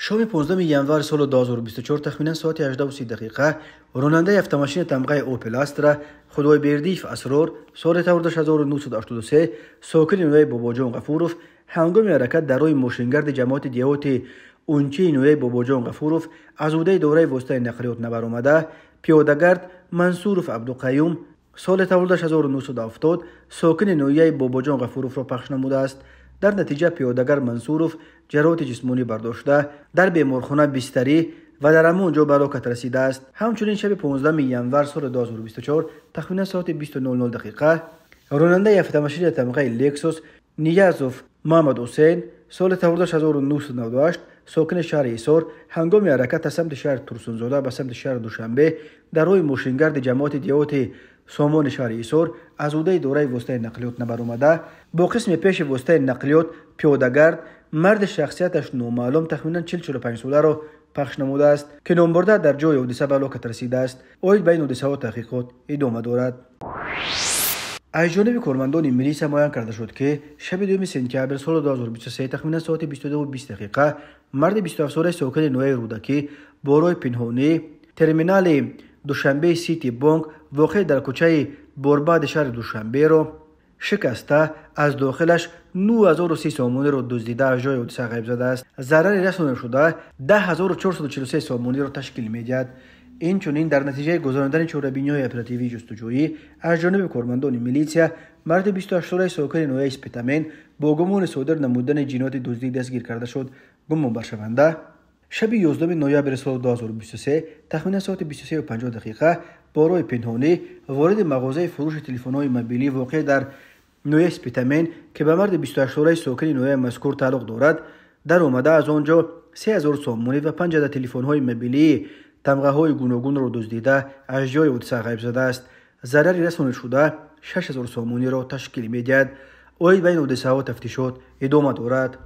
شام 15 ینور سال 2024 تخمینا ساعت 18:30 راننده автомашин تمغه اوپل استرا خدایبردیف اسرار سال 1983 ساکن نوی باباجان غفورов هنگام حرکت در روی ماشینگرد جماعت دیهات اونچه نوی باباجان غفورов از عهده دوره واسطه نقلیات نبرآمده پیادهگرد منصورов عبدالقیوم سال 1970 ساکن نوی باباجان غفورov را پخش نموده است. در نتیجه پیادهگر منصورов جراحت جسمانی برداشته در بیمارخانه بستری و در همونجا به هلاکت رسیده است. همچنین شب 15 ینور سال 2024 تخمینا ساعت 20:00 راننده автомашин تمغه لکسوس نیازوف محمد حسین سال 1998 ساکن شهر ایسار هنگام حرکت از سمت شهر ترسونزاده به سمت شهر دوشنبه در روی ماشینگرد جماعت دیهات سامان شهر ایسار از عهده دوره واسطه نقلیات نبرآمده با قسم پیش واسطه نقلیات پیادهگرد مرد شخصیتش نامعلوم تخمینا 40-45 ساله را پخش نموده است که نام برده در جای حادثه به هلاکت رسیده است. اوید بین حادثه ها تحقیقات ادامه دارد. از جانب کارمندان ملیس معین کرده شد که شب 2 سپتامبر سال 2023 تخمینا ساعت 22:20 مرد 27 ساله ساکن نوی رودکی با راه پنهانی ترمینال دوشنبه سیتی بانک واقع در کوچه بورباد شهر دوشنبه را شکسته از داخلش 9030 سامانی را دزدیده از جای حادثه غیب زده است. ضرر رسانده شده 10443 سامانی را تشکیل می‌دهد. این چنین در نتیجه گذراندن چاره‌بینی‌های اپراتیوی جستجویی از جانب کارمندان میلیسیا مرد 28 ساله ساکن نوی اسپیتامن با گمان صادر نمودن جنایت دزدی دستگیر کرده شد. گمان برشونده شب 11 نوامبر سال 2023 تخمینا ساعت 23:50 با راه پنهانی وارد مغازه فروش تلفن‌های موبیلی واقع در نوی اسپیتامن که به مرد 28 ساله ساکن نوی مذکور تعلق دارد در آمده از آنجا 3000 سامانی و 5 عدد تلفن‌های موبیلی تمغه های گوناگون را دزدیده از جای حادثه غیب زده است. ضرر رسانده شده 6000 سامانی را تشکیل می‌دهد. اوید بین حادثه ها تفتیشات ادامه دارد.